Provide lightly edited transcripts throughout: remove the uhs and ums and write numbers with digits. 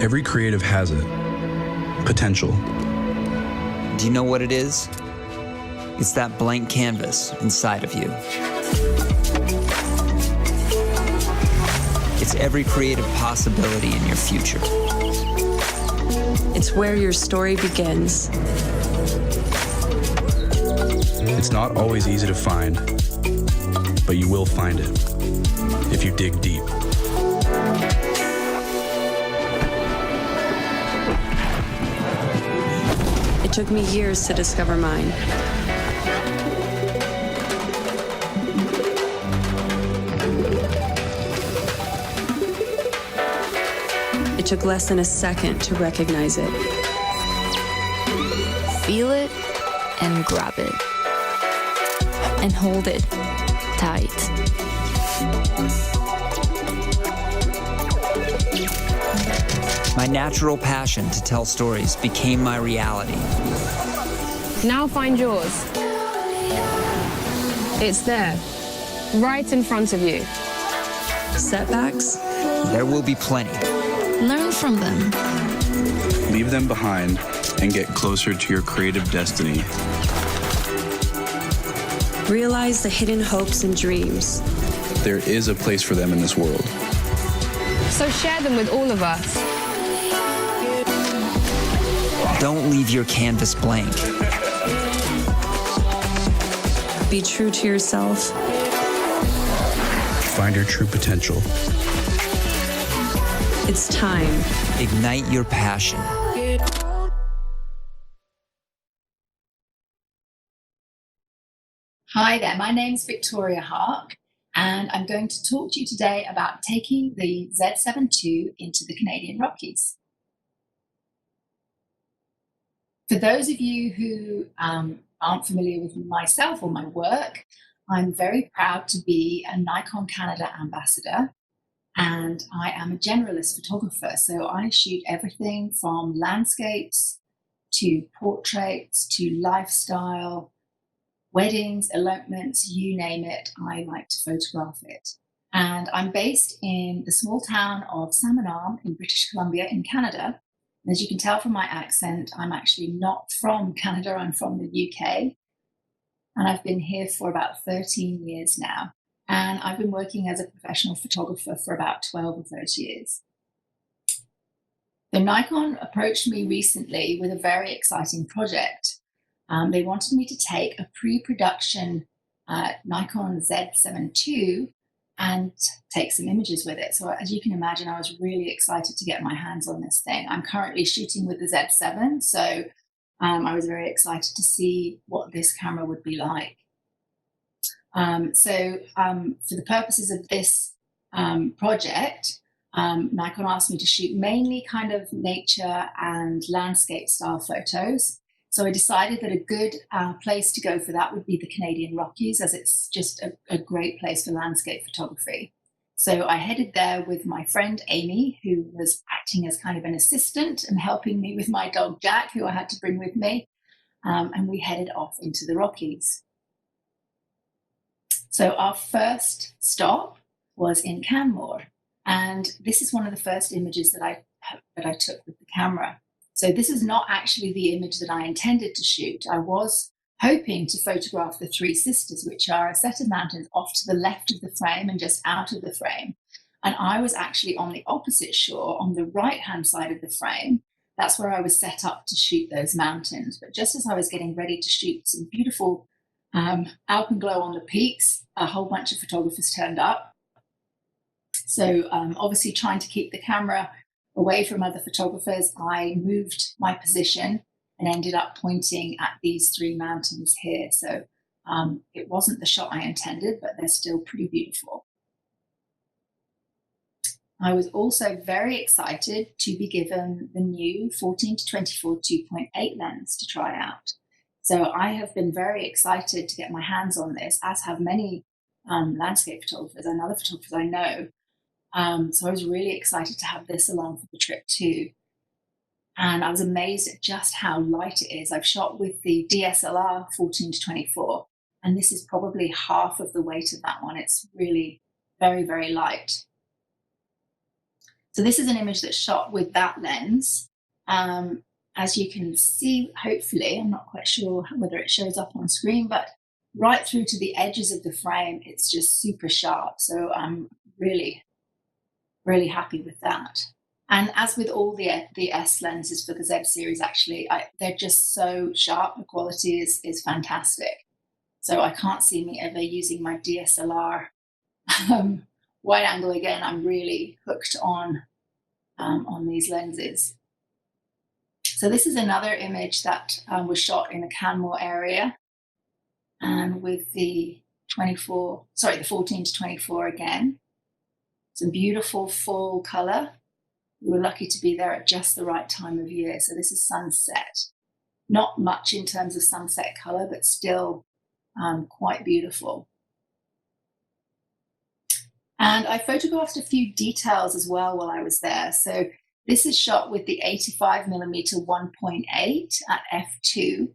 Every creative has it. Potential. Do you know what it is? It's that blank canvas inside of you. It's every creative possibility in your future. It's where your story begins. It's not always easy to find, but you will find it if you dig deep. It took me years to discover mine. It took less than a second to recognize it. Feel it and grab it. And hold it tight. My natural passion to tell stories became my reality. Now find yours. It's there, right in front of you. Setbacks? There will be plenty. Learn from them. Leave them behind and get closer to your creative destiny. Realize the hidden hopes and dreams. There is a place for them in this world. So share them with all of us. Don't leave your canvas blank. Be true to yourself. Find your true potential. It's time. Ignite your passion. Hi there, my name's Viktoria Haack, and I'm going to talk to you today about taking the Z7II into the Canadian Rockies. For those of you who aren't familiar with myself or my work, I'm very proud to be a Nikon Canada Ambassador, and I am a generalist photographer. So I shoot everything from landscapes to portraits to lifestyle, weddings, elopements, you name it, I like to photograph it. And I'm based in the small town of Salmon Arm in British Columbia in Canada. And as you can tell from my accent, I'm actually not from Canada, I'm from the UK. And I've been here for about 13 years now. And I've been working as a professional photographer for about 12 or 30 years. The Nikon approached me recently with a very exciting project. They wanted me to take a pre-production Nikon Z7II and take some images with it. So as you can imagine, I was really excited to get my hands on this thing. I'm currently shooting with the Z7, so I was very excited to see what this camera would be like. So for the purposes of this project, Nikon asked me to shoot mainly kind of nature and landscape style photos. So I decided that a good place to go for that would be the Canadian Rockies, as it's just a great place for landscape photography. So I headed there with my friend Amy, who was acting as kind of an assistant and helping me with my dog Jack, who I had to bring with me. And we headed off into the Rockies. So our first stop was in Canmore. And this is one of the first images that I took with the camera. So this is not actually the image that I intended to shoot. I was hoping to photograph the Three Sisters, which are a set of mountains off to the left of the frame and just out of the frame. And I was actually on the opposite shore, on the right-hand side of the frame. That's where I was set up to shoot those mountains. But just as I was getting ready to shoot some beautiful alpenglow on the peaks, a whole bunch of photographers turned up. So obviously trying to keep the camera away from other photographers, I moved my position and ended up pointing at these three mountains here. So it wasn't the shot I intended, but they're still pretty beautiful. I was also very excited to be given the new 14 to 24 2.8 lens to try out. So I have been very excited to get my hands on this, as have many landscape photographers and other photographers I know. So I was really excited to have this along for the trip too. And I was amazed at just how light it is. I've shot with the DSLR 14 to 24, and this is probably half of the weight of that one. It's really very, very light. So this is an image that's shot with that lens. As you can see, hopefully, I'm not quite sure whether it shows up on screen, but right through to the edges of the frame, it's just super sharp. So I'm really, really happy with that. And as with all the S lenses for the Z series, actually, they're just so sharp. The quality is fantastic. So I can't see me ever using my DSLR wide angle again. I'm really hooked on these lenses. So this is another image that was shot in the Canmore area, and with the 14 to 24 again. Some beautiful fall color. We were lucky to be there at just the right time of year. So this is sunset. Not much in terms of sunset color, but still quite beautiful. And I photographed a few details as well while I was there. So this is shot with the 85mm 1.8 at f2.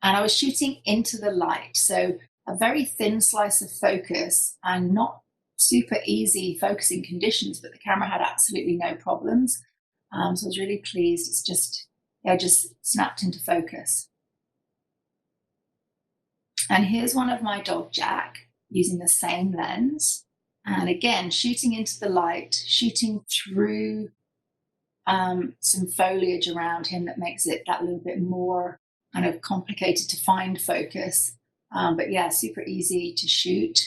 And I was shooting into the light. So a very thin slice of focus and not super easy focusing conditions, but the camera had absolutely no problems. So I was really pleased. It's just snapped into focus. And here's one of my dog Jack using the same lens. And again, shooting into the light, shooting through some foliage around him that makes it that little bit more kind of complicated to find focus. But yeah, super easy to shoot.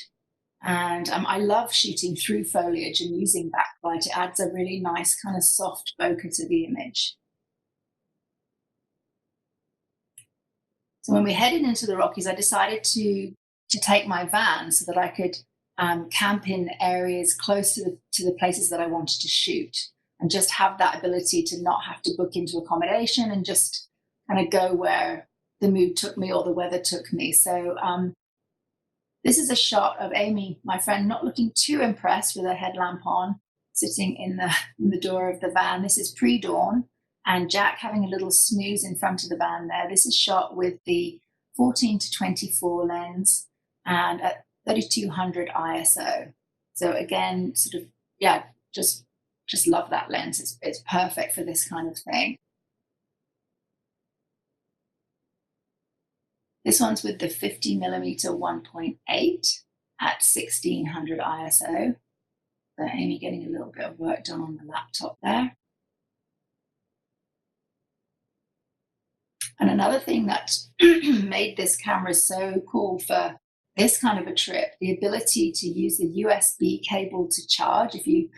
And I love shooting through foliage and using backlight. It adds a really nice kind of soft bokeh to the image. So when we headed into the Rockies, I decided to take my van so that I could camp in areas close to the places that I wanted to shoot, and just have that ability to not have to book into accommodation and just kind of go where the mood took me or the weather took me. So this is a shot of Amy, my friend, not looking too impressed with her headlamp on, sitting in the door of the van. This is pre-dawn, and Jack having a little snooze in front of the van there. This is shot with the 14 to 24 lens and at 3200 ISO. So again, sort of, yeah, just love that lens. It's perfect for this kind of thing. This one's with the 50mm 1.8 at 1600 ISO. So Amy getting a little bit of work done on the laptop there. And another thing that made this camera so cool for this kind of a trip, the ability to use the USB cable to charge. If you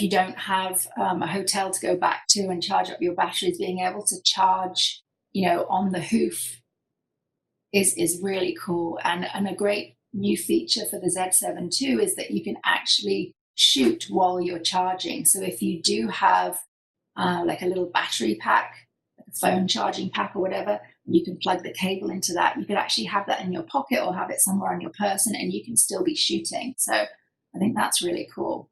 don't have a hotel to go back to and charge up your batteries, being able to charge, on the hoof is really cool. And a great new feature for the Z7II is that you can actually shoot while you're charging. So if you do have like a little battery pack, like a phone charging pack or whatever, you can plug the cable into that. You could actually have that in your pocket or have it somewhere on your person, and you can still be shooting. So I think that's really cool.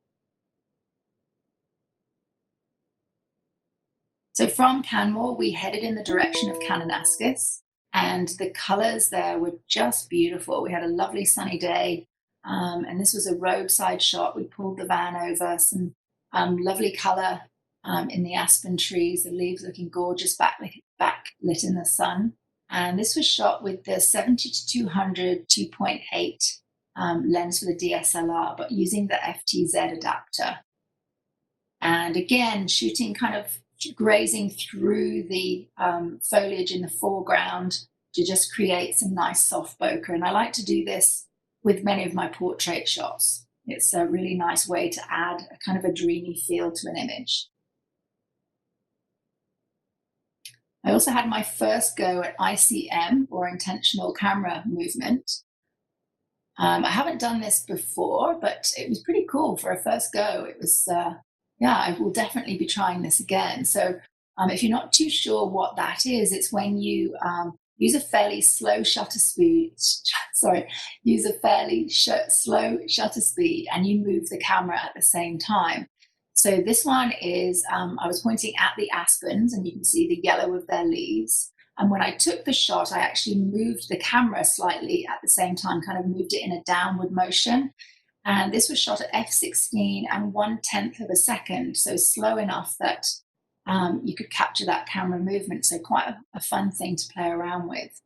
So from Canmore, we headed in the direction of Kananaskis, and the colors there were just beautiful. We had a lovely sunny day, and this was a roadside shot. We pulled the van over, some lovely color in the aspen trees, the leaves looking gorgeous, backlit in the sun. And this was shot with the 70 to 200 2.8 lens for the DSLR, but using the FTZ adapter. And again, shooting kind of grazing through the foliage in the foreground to just create some nice soft bokeh. And I like to do this with many of my portrait shots. It's a really nice way to add a kind of a dreamy feel to an image. I also had my first go at ICM, or intentional camera movement. I haven't done this before, but it was pretty cool for a first go. It was yeah, I will definitely be trying this again. So if you're not too sure what that is, it's when you use a fairly slow shutter speed, slow shutter speed, and you move the camera at the same time. So this one is, I was pointing at the aspens, and you can see the yellow of their leaves. And when I took the shot, I actually moved the camera slightly at the same time, kind of moved it in a downward motion. And this was shot at f/16 and 1/10 of a second, so slow enough that you could capture that camera movement. So quite a fun thing to play around with.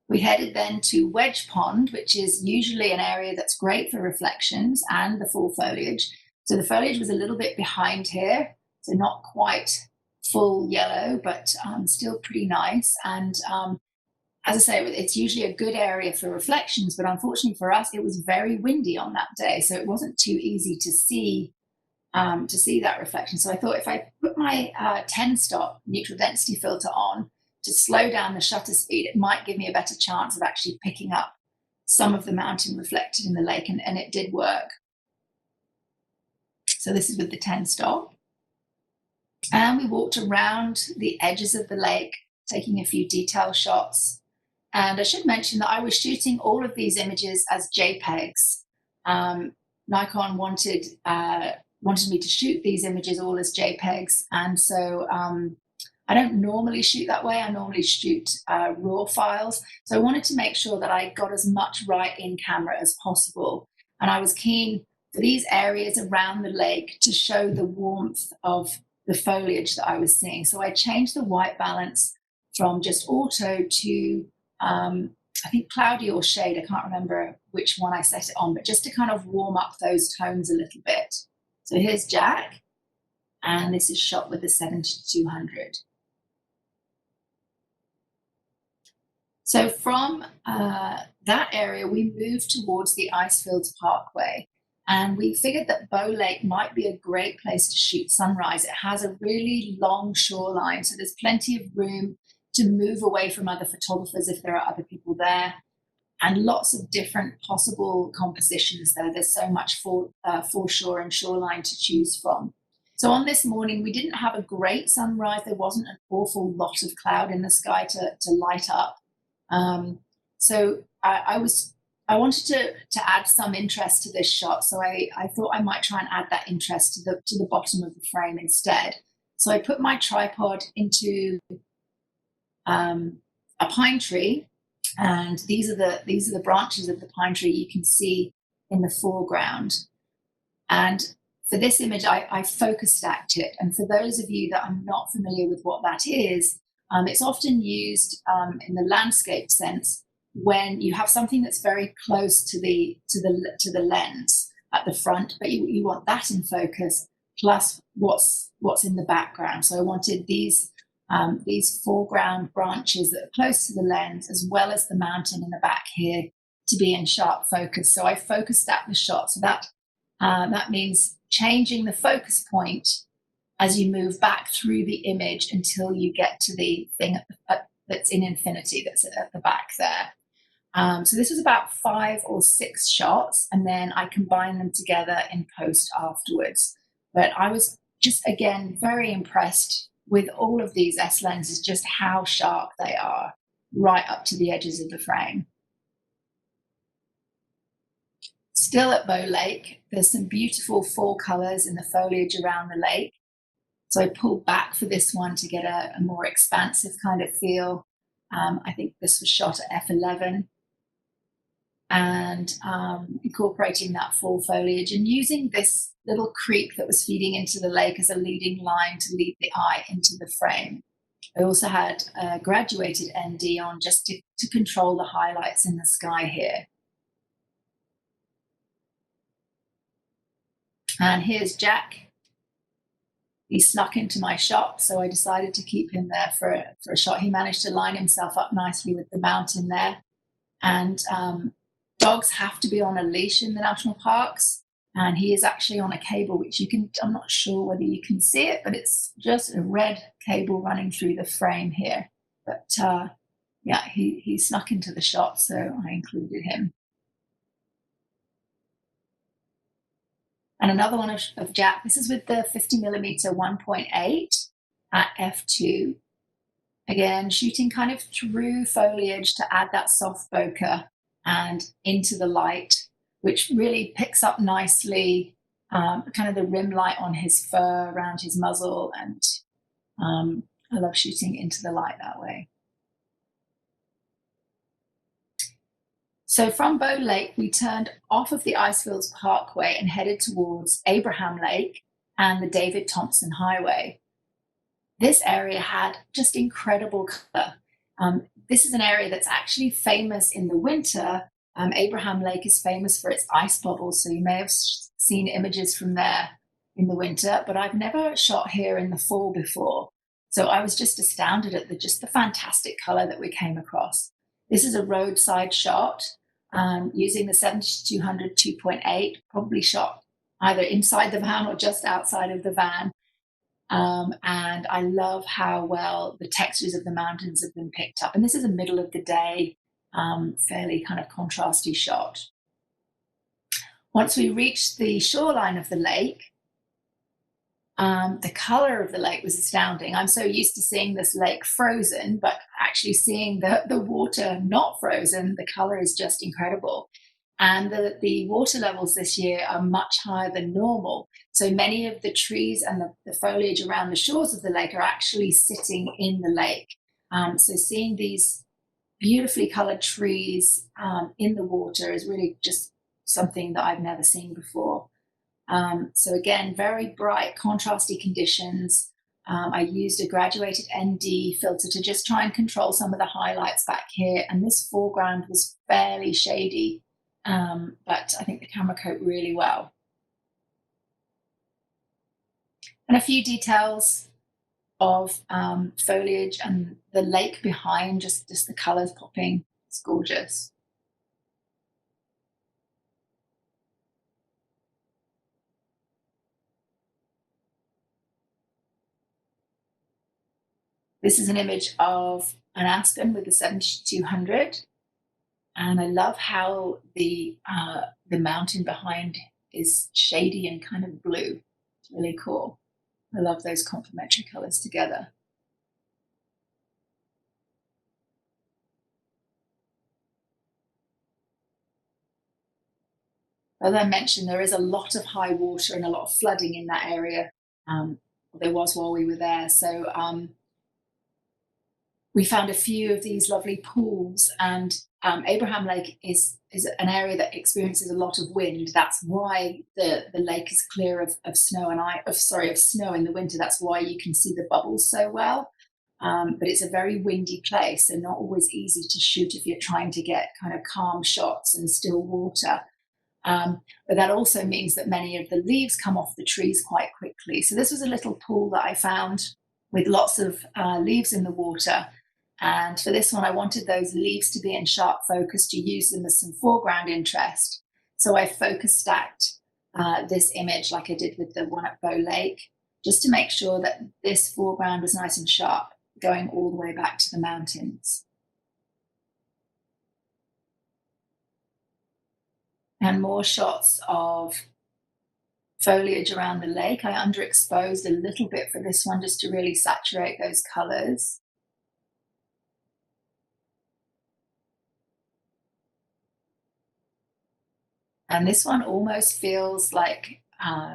We headed then to Wedge Pond, which is usually an area that's great for reflections and the full foliage. So the foliage was a little bit behind here, so not quite full yellow, but still pretty nice. And as I say, it's usually a good area for reflections, but unfortunately for us, it was very windy on that day, so it wasn't too easy to see that reflection. So I thought if I put my 10-stop neutral density filter on to slow down the shutter speed, it might give me a better chance of actually picking up some of the mountain reflected in the lake, and it did work. So this is with the 10-stop. And we walked around the edges of the lake, taking a few detail shots. And I should mention that I was shooting all of these images as JPEGs. Nikon wanted me to shoot these images all as JPEGs, and so I don't normally shoot that way. I normally shoot raw files. So I wanted to make sure that I got as much right in camera as possible. And I was keen for these areas around the lake to show the warmth of the foliage that I was seeing. So I changed the white balance from just auto to, I think cloudy or shade. I can't remember which one I set it on, but just to kind of warm up those tones a little bit. So here's Jack, and this is shot with the 7-200. So from that area, we moved towards the Icefields Parkway, and we figured that Bow Lake might be a great place to shoot sunrise. It has a really long shoreline, so there's plenty of room to move away from other photographers if there are other people there, and lots of different possible compositions there. There's so much foreshore and shoreline to choose from. So on this morning, we didn't have a great sunrise. There wasn't an awful lot of cloud in the sky to light up. So I wanted to add some interest to this shot. So I thought I might try and add that interest to the bottom of the frame instead. So I put my tripod into a pine tree, and these are the branches of the pine tree you can see in the foreground. And for this image, I focus stacked it. And for those of you that are not familiar with what that is, it's often used in the landscape sense when you have something that's very close to the lens at the front, but you want that in focus plus what's in the background. So I wanted these foreground branches that are close to the lens, as well as the mountain in the back here, to be in sharp focus. So I focus stacked the shot. So that means changing the focus point as you move back through the image until you get to the thing that's in infinity, that's at the back there. So this was about 5 or 6 shots, and then I combined them together in post afterwards. But I was just, again, very impressed with all of these S lenses, just how sharp they are right up to the edges of the frame. Still at Bow Lake, there's some beautiful fall colors in the foliage around the lake. So I pulled back for this one to get a more expansive kind of feel. I think this was shot at f11. And incorporating that fall foliage and using this little creek that was feeding into the lake as a leading line to lead the eye into the frame. I also had a graduated ND on just to control the highlights in the sky here. And here's Jack. He snuck into my shot, so I decided to keep him there for a shot. He managed to line himself up nicely with the mountain there. And dogs have to be on a leash in the national parks, and he is actually on a cable, which you can, I'm not sure whether you can see it, but it's just a red cable running through the frame here. But yeah, he snuck into the shot, so I included him. And another one of Jack, this is with the 50mm 1.8 at f2. Again, shooting kind of through foliage to add that soft bokeh and into the light, which really picks up nicely kind of the rim light on his fur around his muzzle. And I love shooting into the light that way. So from Bow Lake, we turned off of the Icefields Parkway and headed towards Abraham Lake and the David Thompson Highway. This area had just incredible color. This is an area that's actually famous in the winter. Abraham Lake is famous for its ice bubbles, so you may have seen images from there in the winter, but I've never shot here in the fall before. So I was just astounded at the fantastic color that we came across. This is a roadside shot using the 7200 2.8, probably shot either inside the van or just outside of the van. And I love how well the textures of the mountains have been picked up. And this is a middle of the day, fairly kind of contrasty shot. Once we reached the shoreline of the lake, the color of the lake was astounding. I'm so used to seeing this lake frozen, but actually seeing the water not frozen, the color is just incredible. And the water levels this year are much higher than normal. So many of the trees and the foliage around the shores of the lake are actually sitting in the lake. So seeing these beautifully colored trees in the water is really just something that I've never seen before. So again, very bright, contrasty conditions. I used a graduated ND filter to just try and control some of the highlights back here. And this foreground was fairly shady, but I think the camera coped really well. And a few details of foliage and the lake behind, just the colors popping. It's gorgeous. This is an image of an aspen with the 7200. And I love how the mountain behind is shady and kind of blue. It's really cool. I love those complementary colors together. As I mentioned, there is a lot of high water and a lot of flooding in that area. There was while we were there. So we found a few of these lovely pools, and Abraham Lake is an area that experiences a lot of wind. That's why the lake is clear of snow of snow in the winter. That's why you can see the bubbles so well. But it's a very windy place and not always easy to shoot if you're trying to get kind of calm shots and still water. But that also means that many of the leaves come off the trees quite quickly. So this was a little pool that I found with lots of leaves in the water. And for this one, I wanted those leaves to be in sharp focus to use them as some foreground interest. So I focus stacked this image like I did with the one at Bow Lake, just to make sure that this foreground was nice and sharp, going all the way back to the mountains. And more shots of foliage around the lake. I underexposed a little bit for this one just to really saturate those colors. And this one almost feels like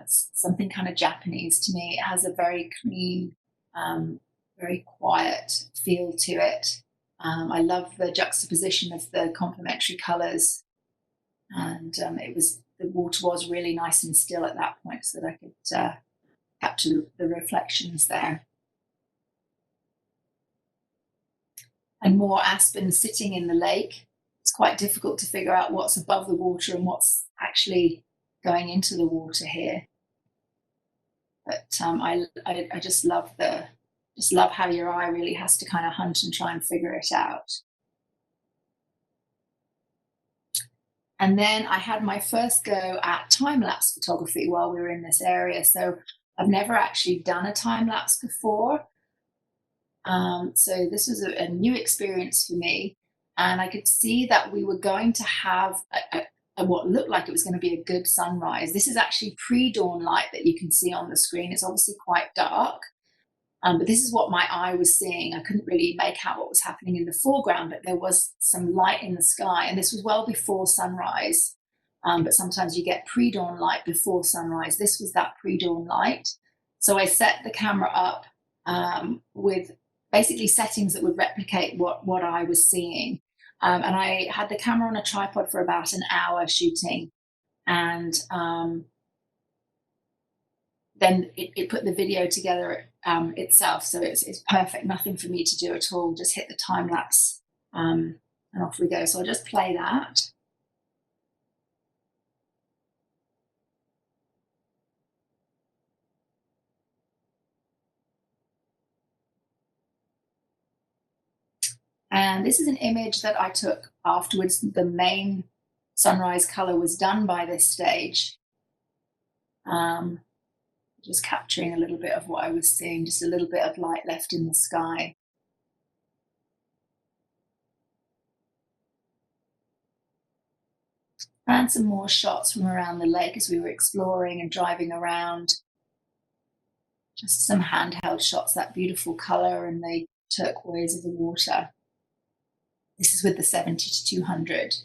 something kind of Japanese to me. It has a very clean, very quiet feel to it. I love the juxtaposition of the complementary colors. And the water was really nice and still at that point so that I could capture the reflections there. And more aspens sitting in the lake. It's quite difficult to figure out what's above the water and what's actually going into the water here. But I just love how your eye really has to kind of hunt and try and figure it out. And then I had my first go at time-lapse photography while we were in this area. So I've never actually done a time-lapse before. So this was a new experience for me. And I could see that we were going to have what looked like it was going to be a good sunrise. This is actually pre-dawn light that you can see on the screen. It's obviously quite dark. But this is what my eye was seeing. I couldn't really make out what was happening in the foreground, but there was some light in the sky. And this was well before sunrise. But sometimes you get pre-dawn light before sunrise. This was that pre-dawn light. So I set the camera up with basically settings that would replicate what I was seeing. And I had the camera on a tripod for about an hour shooting. And then it put the video together itself. So it's perfect, nothing for me to do at all. Just hit the time lapse and off we go. So I'll just play that. And this is an image that I took afterwards. The main sunrise color was done by this stage. Just capturing a little bit of what I was seeing, just a little bit of light left in the sky. And some more shots from around the lake as we were exploring and driving around. Just some handheld shots, that beautiful color and the turquoise of the water. This is with the 70-200.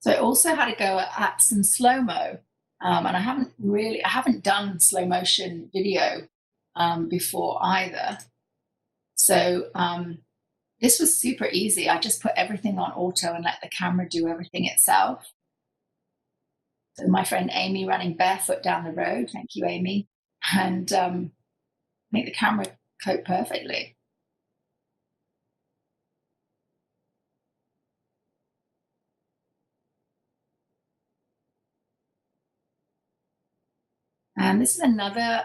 So I also had to go at some slow-mo, and I haven't done slow motion video before either. So this was super easy. I just put everything on auto and let the camera do everything itself. So my friend Amy running barefoot down the road, thank you, Amy, and make the camera cope perfectly. And this is another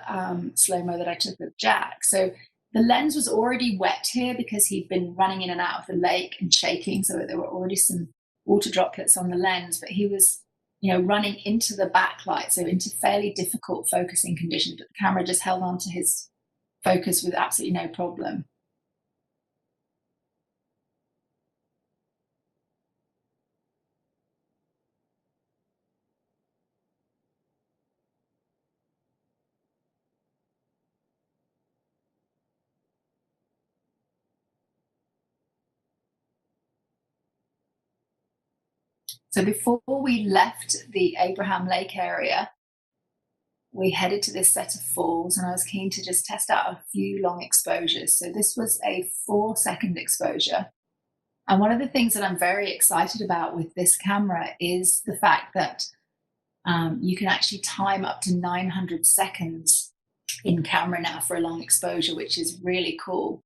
slow-mo that I took of Jack. So the lens was already wet here because he'd been running in and out of the lake and shaking. So there were already some water droplets on the lens, but he was, running into the backlight, so into fairly difficult focusing conditions, but the camera just held on to his focus with absolutely no problem. So before we left the Abraham Lake area, we headed to this set of falls, and I was keen to just test out a few long exposures. So this was a 4-second exposure. And one of the things that I'm very excited about with this camera is the fact that you can actually time up to 900 seconds in camera now for a long exposure, which is really cool.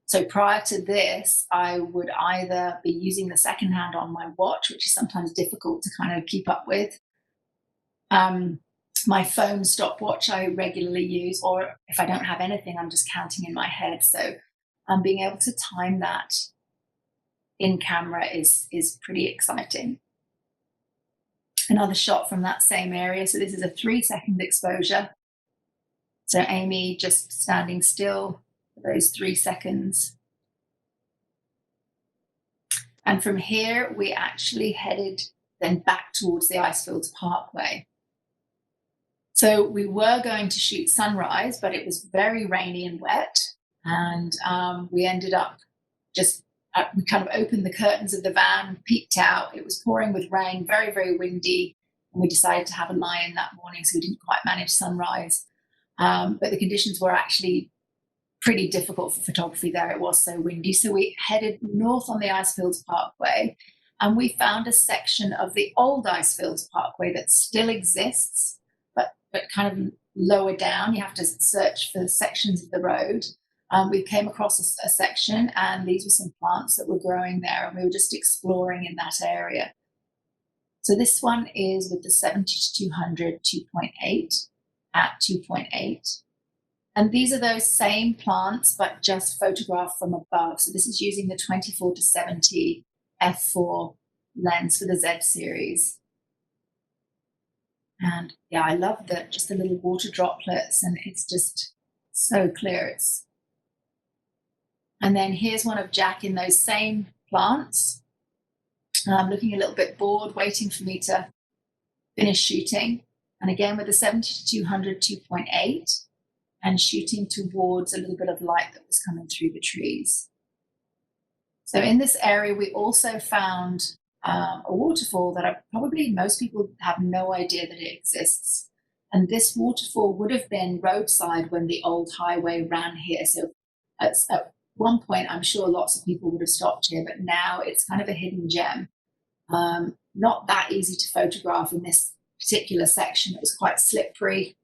So prior to this, I would either be using the second hand on my watch, which is sometimes difficult to kind of keep up with. My phone stopwatch I regularly use, or if I don't have anything, I'm just counting in my head. So being able to time that in camera is pretty exciting. Another shot from that same area. So this is a 3-second exposure. So Amy just standing still for those 3 seconds. And from here, we actually headed then back towards the Icefields Parkway. So we were going to shoot sunrise, but it was very rainy and wet. And we ended up we kind of opened the curtains of the van, peeked out. It was pouring with rain, very, very windy. And we decided to have a lie-in that morning, so we didn't quite manage sunrise. But the conditions were actually pretty difficult for photography there. It was so windy. So we headed north on the Icefields Parkway, and we found a section of the old Icefields Parkway that still exists, but kind of lower down. You have to search for sections of the road. We came across a section, and these were some plants that were growing there, and we were just exploring in that area. So this one is with the 70-200 2.8 at 2.8. And these are those same plants, but just photographed from above. So this is using the 24-70 f4 lens for the Z series. And yeah, I love just the little water droplets, and it's just so clear. And then here's one of Jack in those same plants, looking a little bit bored, waiting for me to finish shooting. And again, with the 70-200 2.8 and shooting towards a little bit of light that was coming through the trees. So in this area, we also found a waterfall that probably most people have no idea that it exists. And this waterfall would have been roadside when the old highway ran here. So one point, I'm sure lots of people would have stopped here, but now it's kind of a hidden gem. Not that easy to photograph in this particular section. It was quite slippery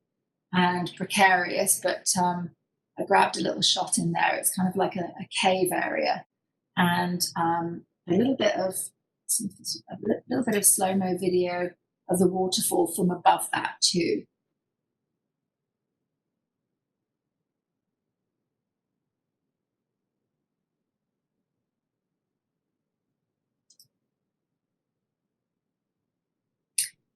and precarious, but I grabbed a little shot in there. It's kind of like a cave area, and a little bit of slow-mo video of the waterfall from above that too.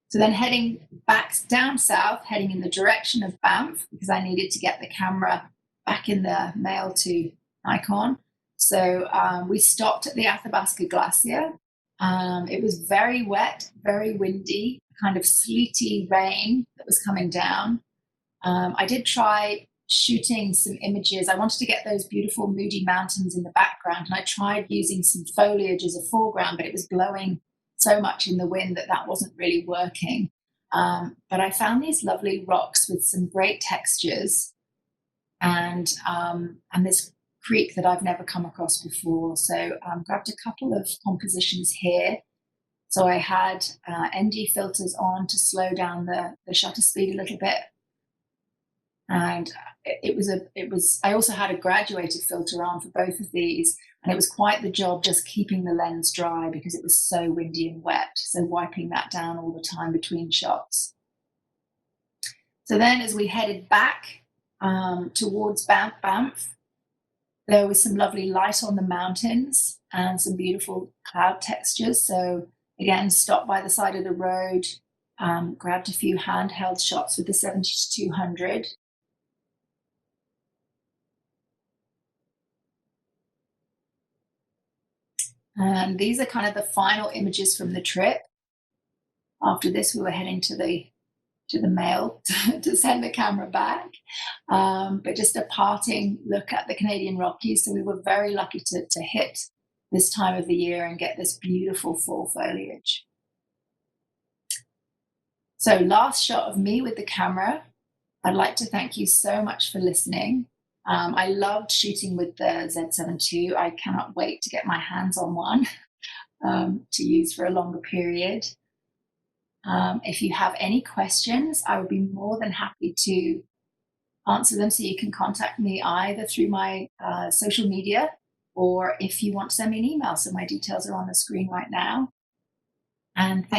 So then heading back down south, heading in the direction of Banff, because I needed to get the camera back in the mail to Nikon. So we stopped at the Athabasca Glacier. It was very wet, very windy, kind of sleety rain that was coming down. I did try shooting some images. I wanted to get those beautiful moody mountains in the background, and I tried using some foliage as a foreground, but it was blowing so much in the wind that wasn't really working. But I found these lovely rocks with some great textures, and this creek that I've never come across before. So grabbed a couple of compositions here. So I had ND filters on to slow down the shutter speed a little bit. And I also had a graduated filter on for both of these, and it was quite the job just keeping the lens dry because it was so windy and wet. So wiping that down all the time between shots. So then as we headed back towards Banff, there was some lovely light on the mountains and some beautiful cloud textures. So again, stopped by the side of the road, grabbed a few handheld shots with the 70-200. And these are kind of the final images from the trip. After this, we were heading to the mail to send the camera back. But just a parting look at the Canadian Rockies. So we were very lucky to hit this time of the year and get this beautiful fall foliage. So last shot of me with the camera. I'd like to thank you so much for listening. I loved shooting with the Z7II. I cannot wait to get my hands on one to use for a longer period. If you have any questions, I would be more than happy to answer them. So you can contact me either through my social media, or if you want to send me an email. So my details are on the screen right now. And thank